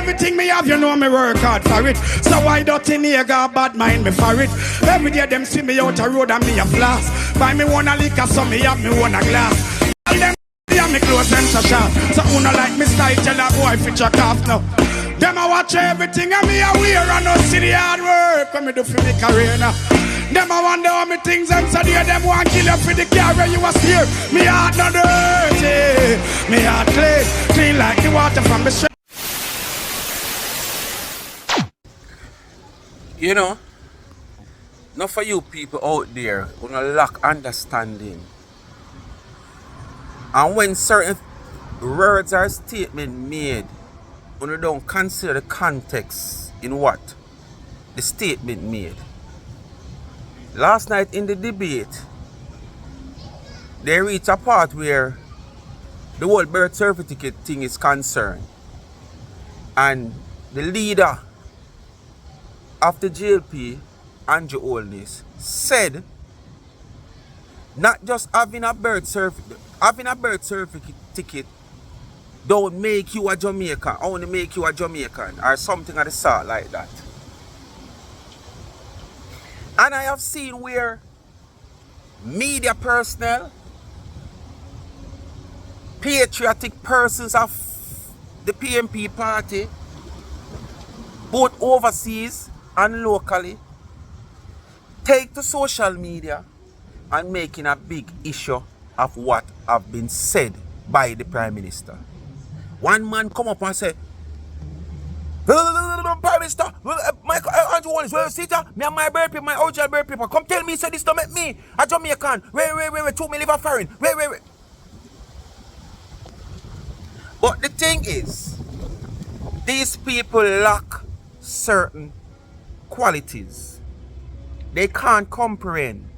Everything me have, you know me work hard for it. So why don't you nigga bad mind me for it? Every day them see me out a road and me a flash. Buy me one a liquor, so me have me one a glass. All them me close them so sharp. So who no like me style, tell a boy fit your calf now. Them a watch everything and me a wear and no see the hard work when me do for me career now. Them a wonder how me things and so there them want kill you for the car where you was here. Me heart not dirty, me heart clean like the water from the stream. You know, not for you people out there who don't lack understanding. And when certain words or statements made, when you don't consider the context in what the statement made. Last night in the debate, they reached a part where the whole birth certificate thing is concerned. And the leader of the JLP, Andrew Holness, said not just having a birth certificate don't make you a Jamaican, only make you a Jamaican, or something of the sort like that. And I have seen where media personnel, patriotic persons of the PMP party, both overseas and locally, take to social media and making a big issue of what have been said by the Prime Minister. One man come up and say, Prime Minister, Andrew Holness, sit down, me and my birth people, my original birth people, come tell me, say this don't make me a Jamaican. Wait, 2 me live a foreign. Wait. But the thing is, these people lack certain qualities. They can't comprehend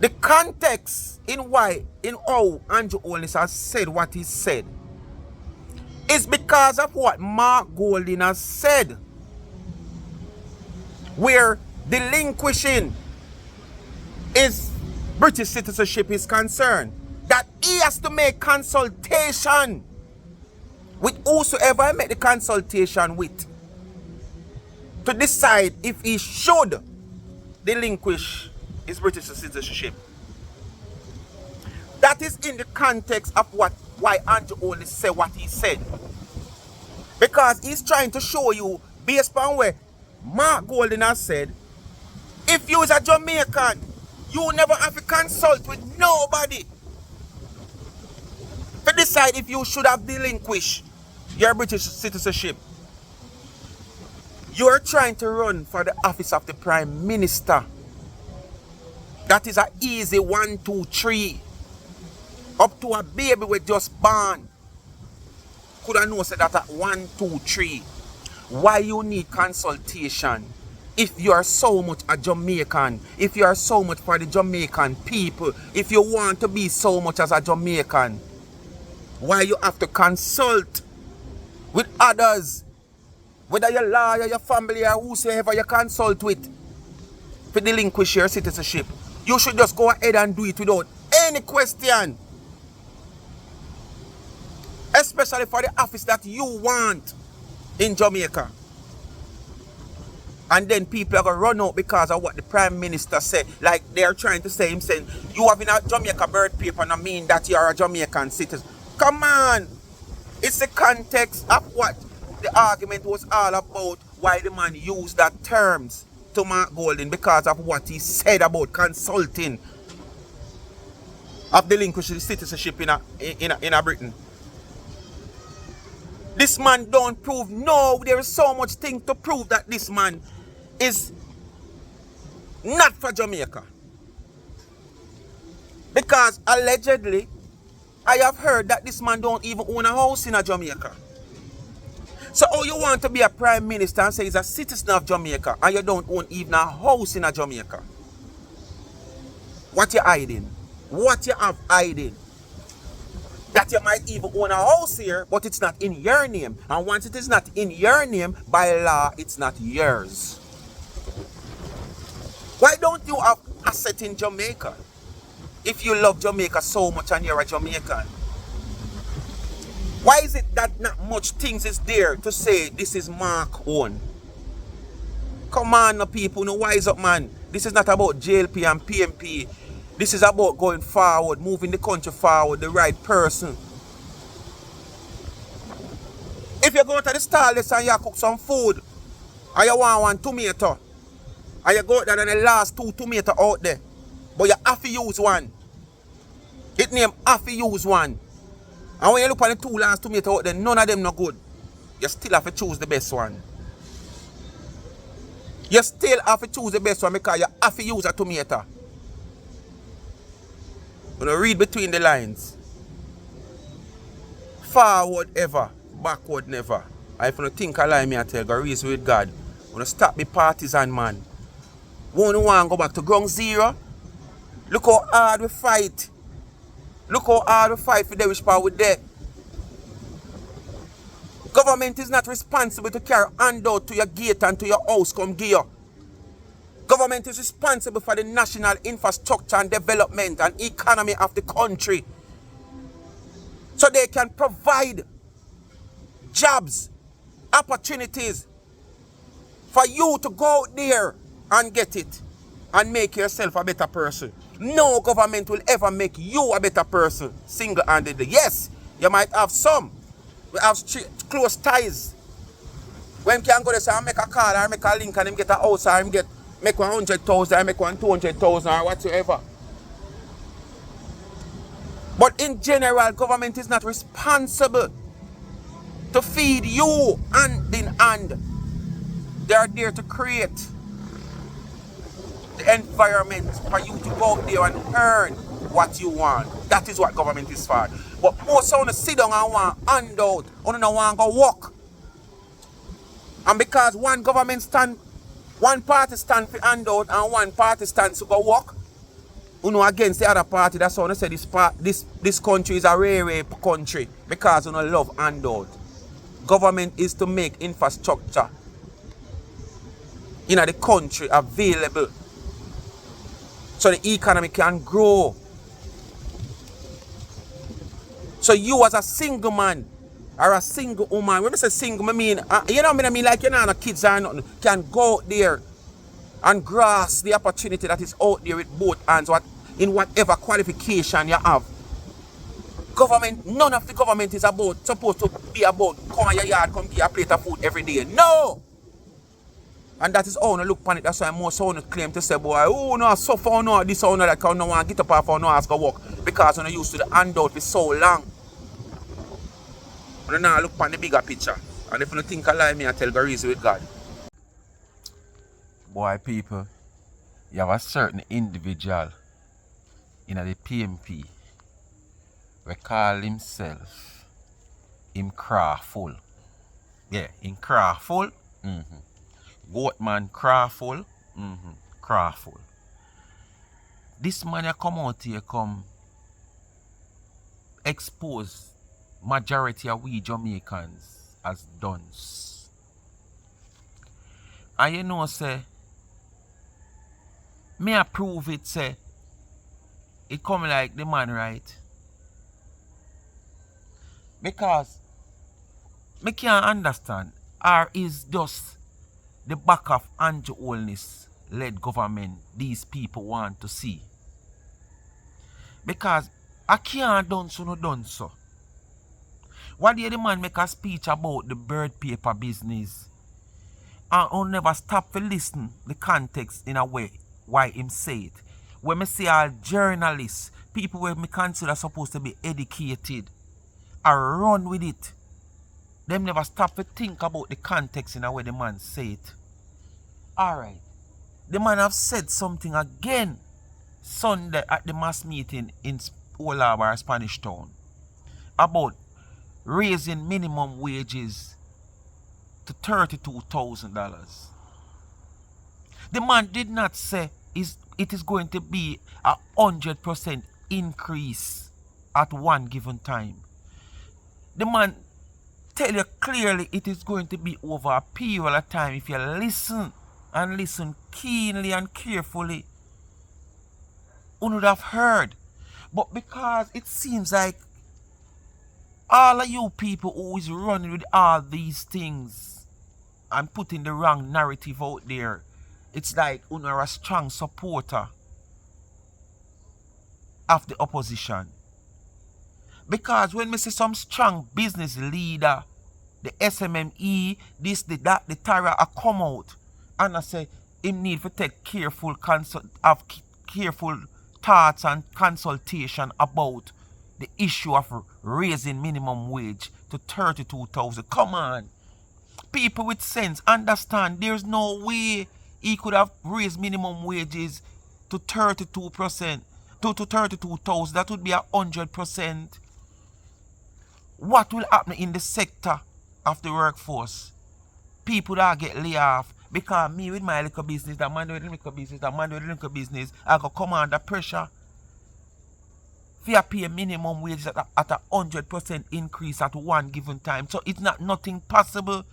the context in how Andrew Holness has said what he said is because of what Mark Golding has said, where delinquishing his British citizenship is concerned, that he has to make consultation with whosoever I make the consultation with to decide if he should delinquish his British citizenship. That is in the context of why Andrew Holness said what he said. Because he's trying to show you, based on where Mark Golding has said, if you is a Jamaican, you never have to consult with nobody to decide if you should have delinquished your British citizenship. You are trying to run for the office of the Prime Minister. That is an easy 1, 2, 3. Up to a baby with just born. Could I know say that at 1, 2, 3? Why you need consultation? If you are so much a Jamaican, if you are so much for the Jamaican people, if you want to be so much as a Jamaican, why you have to consult with others? Whether your lawyer, your family, or whosoever you consult with to delinquish your citizenship. You should just go ahead and do it without any question. Especially for the office that you want in Jamaica. And then people are going to run out because of what the Prime Minister said. Like they are trying to say, him saying, you having a Jamaica birth paper and mean that you are a Jamaican citizen. Come on. It's the context of what the argument was all about, why the man used that terms to Mark Golding, because of what he said about consulting of delinquishing citizenship in a Britain. This man don't prove, no, there is so much thing to prove that this man is not for Jamaica. Because allegedly, I have heard that this man don't even own a house in a Jamaica. So how you want to be a Prime Minister and say he's a citizen of Jamaica and you don't own even a house in a Jamaica? What you hiding? What you have hiding? That you might even own a house here, but it's not in your name. And once it is not in your name, by law, it's not yours. Why don't you have asset in Jamaica? If you love Jamaica so much and you're a Jamaican. Why is it that not much things is there to say this is Mark own? Come on, no people, no wise up, man. This is not about JLP and PMP. This is about going forward, moving the country forward, the right person. If you go to the stall and you cook some food, and you want one tomato, and you go out there and the last 2 tomatoes out there, but you have to use one. It name have to use one. And when you look at the 2 last tomatoes out there, none of them no good. You still have to choose the best one. You still have to choose the best one because you have to use a tomato. You know, read between the lines. Forward ever, backward never. And if you don't think I lie, me I tell you, go reason with God. You don't stop the partisan, man. One want to go back to ground zero. Look how hard we fight. Look how hard we fight for the which part we're there. Government is not responsible to carry handout to your gate and to your house come give you. Government is responsible for the national infrastructure and development and economy of the country. So they can provide jobs, opportunities for you to go out there and get it and make yourself a better person. No government will ever make you a better person single-handedly. Yes, you might have some. We have close ties. When you can go there and make a call or make a link and him get a house or him make 100,000 or make 200,000 or whatsoever. But in general, government is not responsible to feed you hand in hand. They are there to create the environment for you to go out there and earn what you want. That is what government is for. But most of them sit down and want handout, or don't want to go work. And because one party stand for handout and one party stands to go work, against the other party, that's why I say this country is a rare country because you love handout. Government is to make infrastructure in the country available so the economy can grow. So you as a single man or a single woman, when I say single, I mean, I mean like you're not no kids or nothing, can go out there and grasp the opportunity that is out there with both hands, in whatever qualification you have. Government, none of the government is supposed to be about come in your yard, come get a plate of food every day. No! And that is how I look upon it. That's why most of them claim to say, boy, oh no, suffer, no, this or no, that, because no one get up off or no ask to work. Because when I used to the handout for so long. But now I look upon the bigger picture. And if you think I lie, me, I tell the reason with God. Boy, people, you have a certain individual in the PMP we call himself Crawful. Yeah, Crawful. Goatman Crawful. Crawful. This man ya come out here come expose majority of we Jamaicans as dunce. And you know say me approve it say it come like the man right. Because me can't understand, or is just the back of Holness led government these people want to see. Because I can't done so. What did the man make a speech about the bird paper business? And I'll never stop to listen the context in a way why him say it. When me see all journalists, people where me consider supposed to be educated, I run with it. Them never stop to think about the context in a way the man say it. Alright. The man have said something again Sunday at the mass meeting in Old Harbour, Spanish Town, about raising minimum wages to $32,000. The man did not say it is going to be 100% increase at one given time. The man tell you clearly it is going to be over a period of time if you listen and listen keenly and carefully. You would have heard. But because it seems like All of you people who is running with all these things and putting the wrong narrative out there, it's like you are a strong supporter of the opposition. Because when we see some strong business leader, the SMME, this, the that, the Tyra, I come out and I say, him need to take careful thoughts and consultation about the issue of raising minimum wage to 32,000. Come on. People with sense understand there's no way he could have raised minimum wages to 32%, to 32,000. That would be 100%. What will happen in the sector of the workforce? People that get laid off because me with my little business, that man with the little business, that man with the little business, I go come under pressure. If you pay minimum wage at 100% increase at one given time, so it's not nothing possible.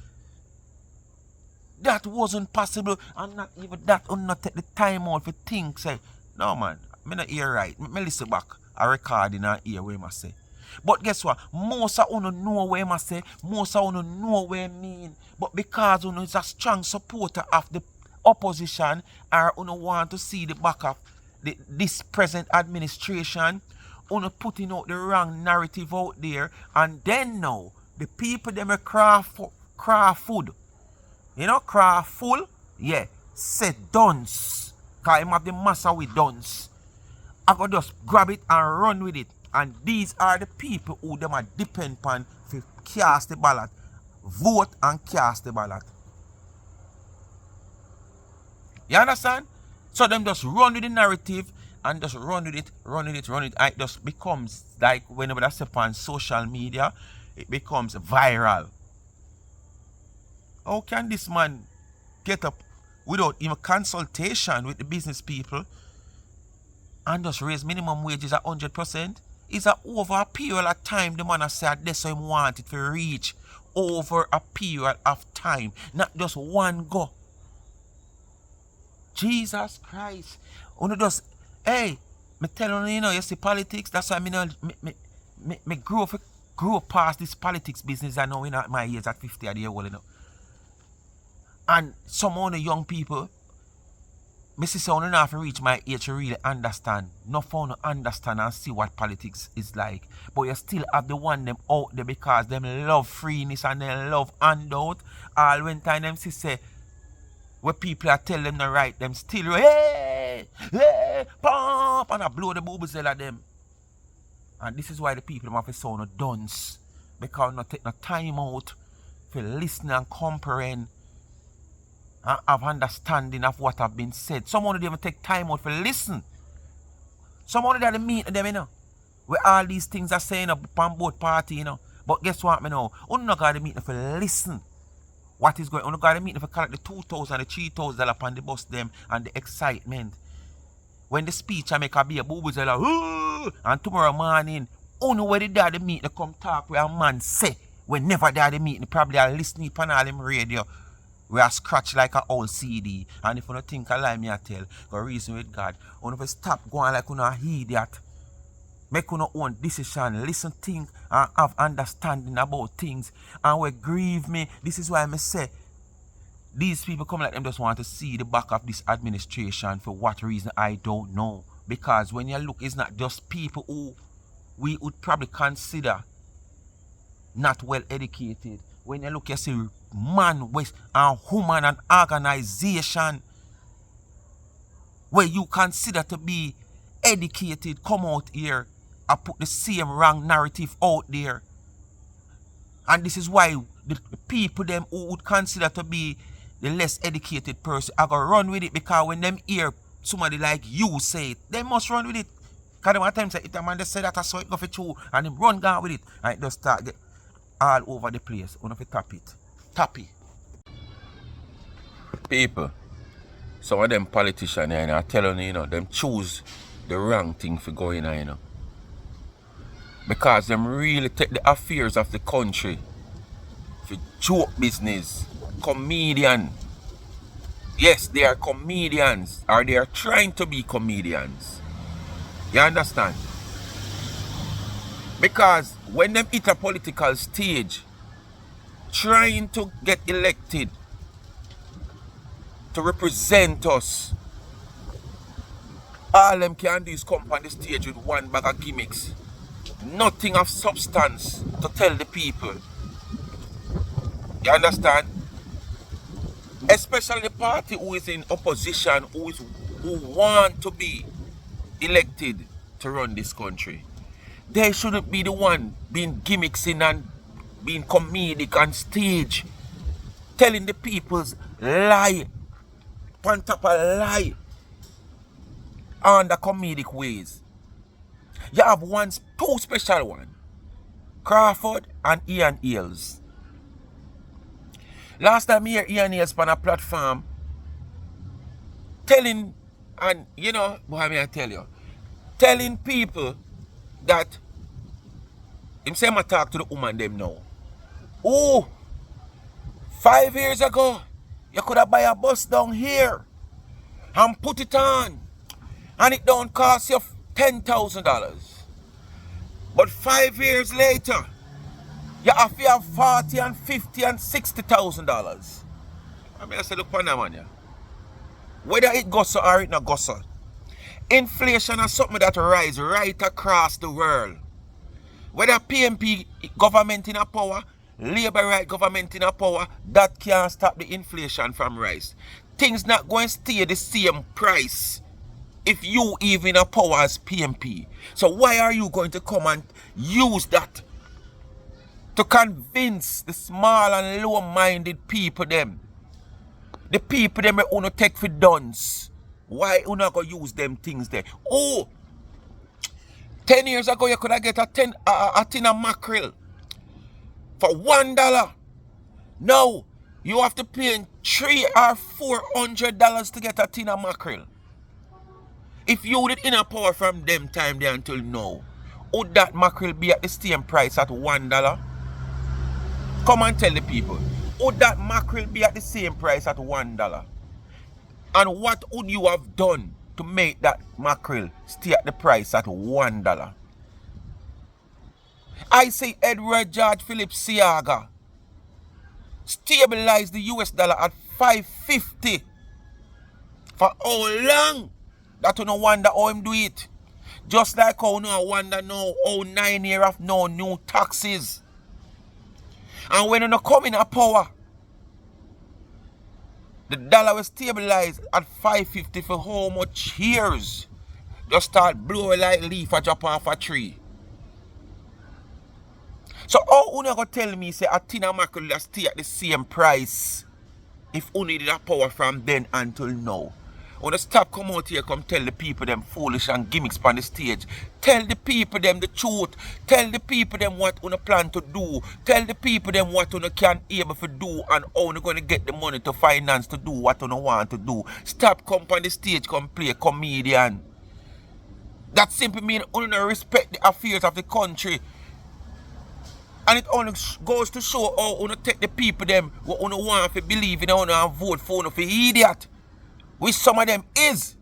That wasn't possible, and not even that. I not take the time out to think. Say, no man, I'm not hear right. Me listen back. I record in a ear where I say. But guess what? Most of you know what I say. Most of you know what I mean. But because you is a strong supporter of the opposition, or you want to see the back of this present administration, you putting out the wrong narrative out there, and then now the people them craft food. You know, craft full? Yeah. Say Dunce. Because him have the massa with Dunce. I could just grab it and run with it. And these are the people who them are depend upon to cast the ballot. Vote and cast the ballot. You understand? So them just run with the narrative and just run with it. And it just becomes like whenever that's upon social media, it becomes viral. How can this man get up without even consultation with the business people and just raise minimum wages at 100%? It's over a period of time the man has said that's how he want it to reach. Over a period of time. Not just one go. Jesus Christ. You just, hey, me tell you, you see politics, that's why me grow past this politics business I know in my years at 50 a year old, you know. And some of the young people, I see someone enough to reach my age to really understand. Not for to understand and see what politics is like. But you still have the one them out there because them love freeness and they love handout. All when time them say where people are tell them to write them still hey pump and I blow the boobies at them. And this is why the people have to sound a dunce. Because not take no time out to listen and comprehend and have understanding of what have been said. Someone don't even take time out to listen. Someone that meet them, you know. Where all these things are saying up on both party, you know. But guess what, me know? You not got to meet them for listen. What is going on? You got to meet them for collect the 2,000 and the 3,000 upon the bus them and the excitement. When the speech I make a be a boo-boos like, ooh, and tomorrow morning, you know where the daddy meet they come talk where a man say. Whenever daddy meet, they probably are listening upon all them radio. We are scratch like a old CD. And if you don't think I lie, me I tell, go reason with God. You never stop going like you idiot. Make you own decision, listen, think, and have understanding about things. And what grieve me, this is why I say, these people come like them just want to see the back of this administration. For what reason, I don't know. Because when you look, it's not just people who we would probably consider not well educated. When you look, you see man, and woman, and organization where you consider to be educated come out here and put the same wrong narrative out there. And this is why the people them who would consider to be the less educated person are going to run with it, because when them hear somebody like you say it, they must run with it. Because them at times if a man they say that I saw it go for true and them run down with it and it just start get all over the place. You have to tap it. Tap it. People, some of them politicians, you know, are telling you know, them choose the wrong thing for going on, you know. Because them really take the affairs of the country for joke business. Comedian. Yes, they are comedians. Or they are trying to be comedians. You understand? Because when them hit a political stage, trying to get elected to represent us, all them can do is come on the stage with one bag of gimmicks. Nothing of substance to tell the people. You understand? Especially the party who is in opposition, who want to be elected to run this country. They shouldn't be the one being gimmicksing and being comedic on stage, telling the people's lie, on top of lie, on the comedic ways. You have two special ones, Crawford and Ian Ailes. Last time I hear Ian Ailes on a platform telling, and you know, what may I tell you, telling people that him say I talk to the woman them now. Oh, 5 years ago, you could have buy a bus down here and put it on, and it don't cost you $10,000. But 5 years later, you have to have $40 and $50 and $60,000. I mean, I say, look on that man, yeah. Whether it goes so or it not goes so, inflation is something that rise right across the world. Whether PMP government in a power, Labour right government in a power, that can't stop the inflation from rise. Things not going to stay the same price if you even a power as PMP. So why are you going to come and use that to convince the small and low-minded people them? The people them who no take for Dunce. Why you not going to use them things there? Oh, 10 years ago you could have get a tin of mackerel for $1. Now you have to pay $300 or $400 to get a tin of mackerel. If you did in a power from them time there until now, would that mackerel be at the same price at $1? Come and tell the people. Would that mackerel be at the same price at $1? And what would you have done to make that mackerel stay at the price at $1? I say Edward George Philip Siaga stabilize the US dollar at $5.50. For how long? That you no wonder how him do it. Just like how no wonder now how 9 years of no new taxes. And when you no come in a power, the dollar will stabilize at $5.50 for how much years? Just start blowing like leaf a drop off a tree. So how you gonna tell me say a tin of mackerel will stay at the same price if you needed a power from then until now? When you stop come out here, come tell the people them foolish and gimmicks on the stage. Tell the people them the truth. Tell the people them what you plan to do. Tell the people them what you can able to do and how you going to get the money to finance to do what you want to do. Stop come on the stage, come play comedian. That simply means you don't respect the affairs of the country. And it only goes to show how you take the people them what you want to believe in and vote for you for idiot. Which some of them is.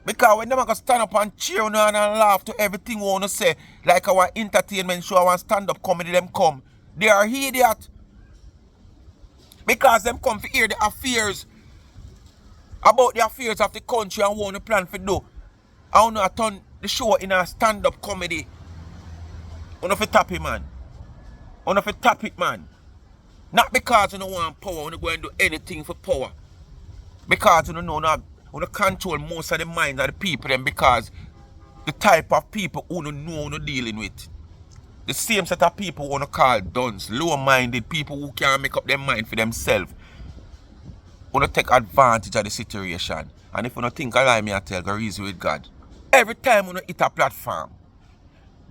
Because when them going to stand up and cheer and laugh to everything we want to say, like our entertainment show, our stand-up comedy, them come, they are idiot. Because them come to hear the affairs, about the affairs of the country and want to plan for do. I want to turn the show in a stand-up comedy. I want to tap it, man. I want to tap it, man. Not because you don't want power, you want to go and do anything for power. Because you don't know, you don't control most of the minds of the people them because the type of people who don't know you're dealing with. The same set of people who want to call dunce, low-minded people who can't make up their mind for themselves. You don't take advantage of the situation. And if you don't think I lie, me I tell, go reason with God. Every time you hit a platform,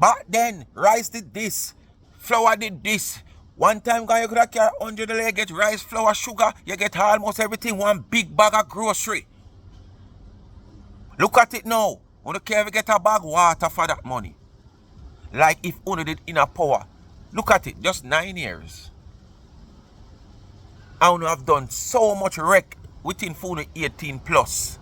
back then, rice did this, flour did this. One time you could have carry $100, you get rice, flour, sugar, you get almost everything, one big bag of grocery. Look at it now. You don't care if you get a bag of water for that money. Like if only did in a power. Look at it, just 9 years. I have done so much wreck within 18 plus.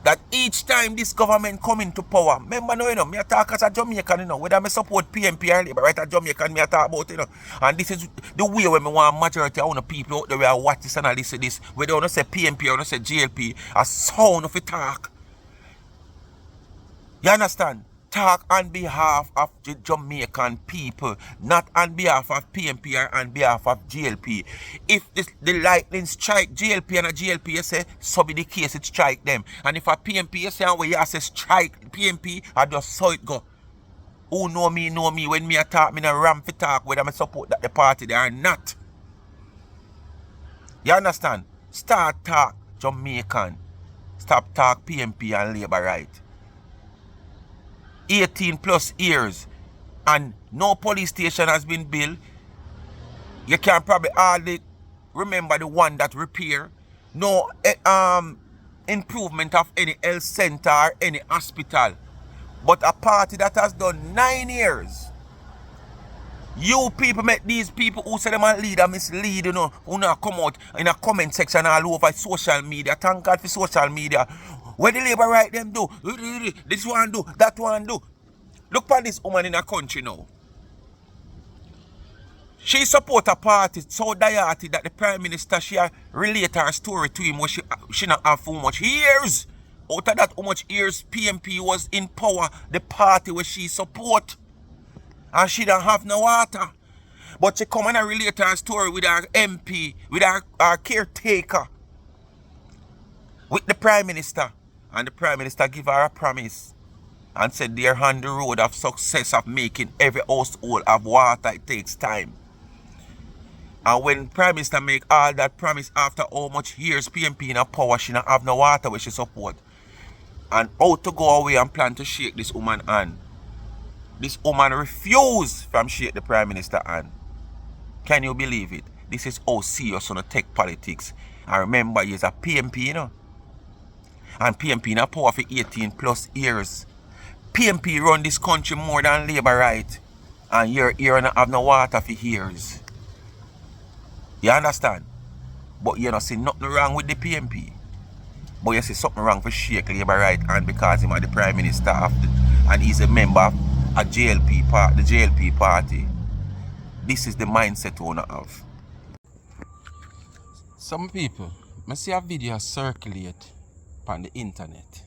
that each time this government come into power, remember no, you know, me talk as a Jamaican, you know, whether I support PMP or Labour, right, a Jamaican, me talk about, you know, and this is the way when me want majority of the people out there will watch this and listen to this, whether I don't say PMP or I don't say GLP, a sound of a talk. You understand? Talk on behalf of the Jamaican people, not on behalf of PMP or on behalf of GLP. If the lightning strike GLP and a GLP, you say, so be the case, it strike them. And if a PMP, you say, where you say strike PMP, I just saw it go. Who know me, know me. When me a talk, me no ram for talk, whether I support that the party they are not. You understand? Start talk Jamaican. Stop talk PMP and Labour right. 18 plus years and no police station has been built. You can probably hardly remember the one that repair. No improvement of any health center or any hospital. But a party that has done 9 years. You people make these people who say them a lead and mislead, you know, who now come out in a comment section all over social media. Thank God for social media. What the Labour right them do? This one do, that one do. Look at this woman in a country now. She support a party so diehardy that the Prime Minister, she relate her story to him where she not have too much years. Out of that how much years PMP was in power, the party where she support. And she don't have no water. But she come and relate her story with her MP, with her caretaker, with the Prime Minister. And the Prime Minister give her a promise and said they're on the road of success of making every household have water. It takes time. And when Prime Minister make all that promise after how much years PMP in her power, she not have no water where she support. And out to go away and plan to shake this woman hand. This woman refused from shake the Prime Minister hand. Can you believe it? This is how serious on the tech politics. And remember, he's a PMP, you know. And PMP in a power for 18 plus years. PMP run this country more than Labour right. And you're here and have no water for years. You understand? But you don't see nothing wrong with the PMP. But you see something wrong for shake Labour right and because he's the Prime Minister of and he's a member of a GLP the GLP party. This is the mindset owner of. Some people, I see a video circulate on the internet.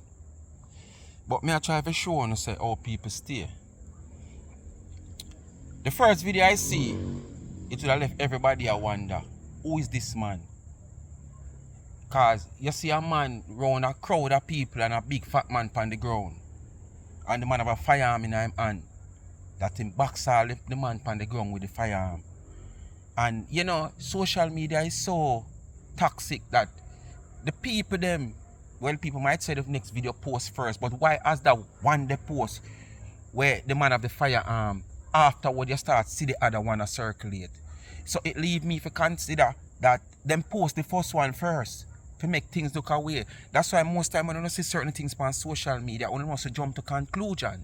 But me I try to show and say how people stay. The first video I see, it would have left everybody a wonder, who is this man? Cause you see a man round a crowd of people and a big fat man on the ground. And the man have a firearm in his hand. That him boxer left the man on the ground with the firearm. And you know, social media is so toxic that the people them, well, people might say the next video post first, but why as that one day post where the man have the firearm, afterward you start see the other one circulate. So it leave me to consider that them post the first one first to make things look away. That's why most time when I don't see certain things on social media, I don't want to jump to conclusion.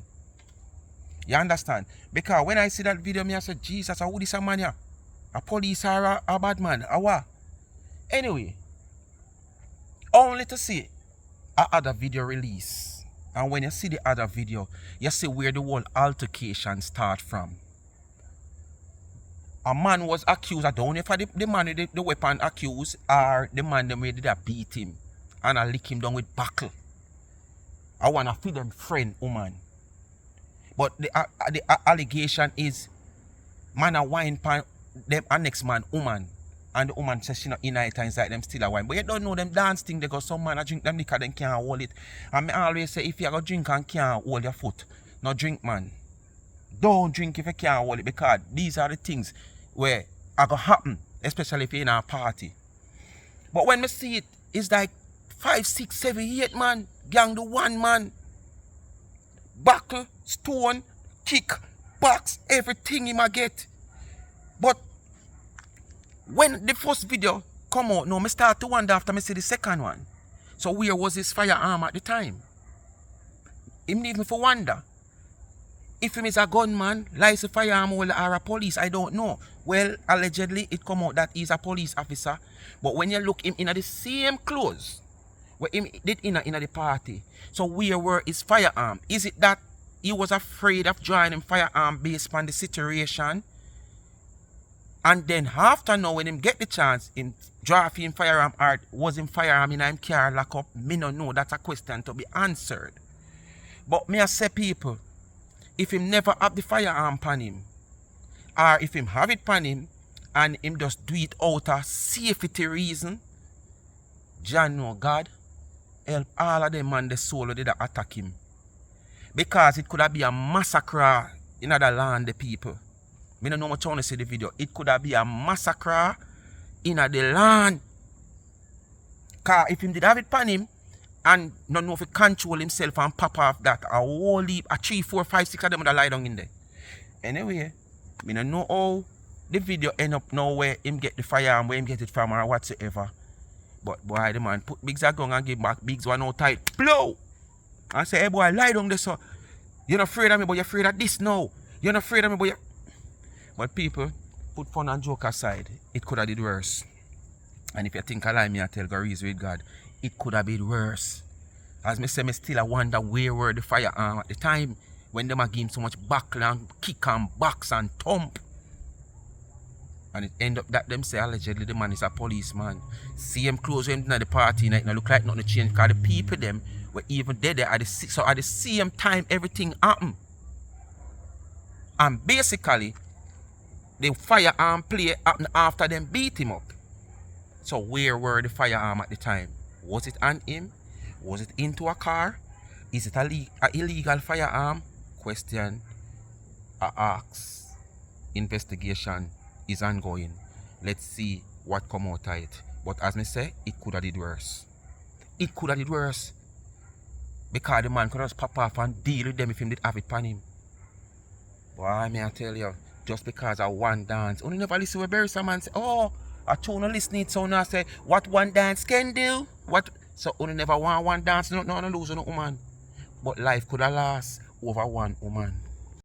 You understand? Because when I see that video, me I say, Jesus, who this a man here? A police or a bad man? A what? Anyway, only to see a other video release. And when you see the other video, you see where the whole altercation start from. A man was accused, I don't know if the man with the weapon accused or the man that made it beat him and I lick him down with buckle. I want to feed them friend woman. But the allegation is man a wine pan them a next man woman. And the woman says she not in it inside them still a wine. But you don't know them dance thing, they got some man a drink them liquor, them can't hold it. And I always say if you go drink and can't hold your foot, no drink man. Don't drink if you can't hold it because these are the things where are gonna happen, especially if you're in a party. But when we see it, it's like 5, 6, 7, 8 man, gang the one man. Buckle, stone, kick, box, everything he might get. But when the first video come out, now I start to wonder after I see the second one. So where was his firearm at the time? Him need me for wonder. If him is a gunman, lies a firearm or a police, I don't know. Well, allegedly it come out that he's a police officer. But when you look him in the same clothes, What him did in the party. So where were his firearm? Is it that he was afraid of joining firearm based on the situation? And then after now, when him get the chance, him draft him firearm or was him firearm in him car lock up? Me no know. That's a question to be answered. But me I say people, if him never have the firearm pan him, or if him have it pan him, and him just do it out of safety reason, John know God help all of them and the soul did attack him. Because it could have been a massacre in other land, the people. I don't know much want to see the video. It could have been a massacre in the land. Because if him did have it pan him, and not know if he control himself and pop off that, a whole heap, a 3, 4, 5, 6 of them would have lie down in there. Anyway, I don't know how the video end up now where him get the firearm, where him get it from or whatsoever. But boy, the man put Biggs a gun and give back Biggs one out tight. Blow! And say, hey boy, lie down there, so. You're not afraid of me, but you're afraid of this now. You're not afraid of me, but you. But people, put fun and joke aside. It could have did worse. And if you think I lie, me I tell God, reason with God, it could have been worse. As me say, me still I wonder where were the firearm at the time when them a give him so much buckle and kick and box and thump. And it end up that them say allegedly the man is a policeman. See him close him at the party night, and look like nothing change because the people them were even dead there at the so at the same time everything happened. And basically the firearm play happened after them beat him up. So where were the firearm at the time? Was it on him? Was it into a car? Is it a illegal firearm? Question I ask. Investigation is ongoing. Let's see what come out of it. But as me say, it could have did worse. It could have did worse. Because the man could just pop off and deal with them if he did have it pan him. Boy, may I tell you, just because of one dance, only never listen to Barry man say, oh, I told no listening so now say what one dance can do. What so only never want one dance, not lose no woman. But life could have lost over one woman.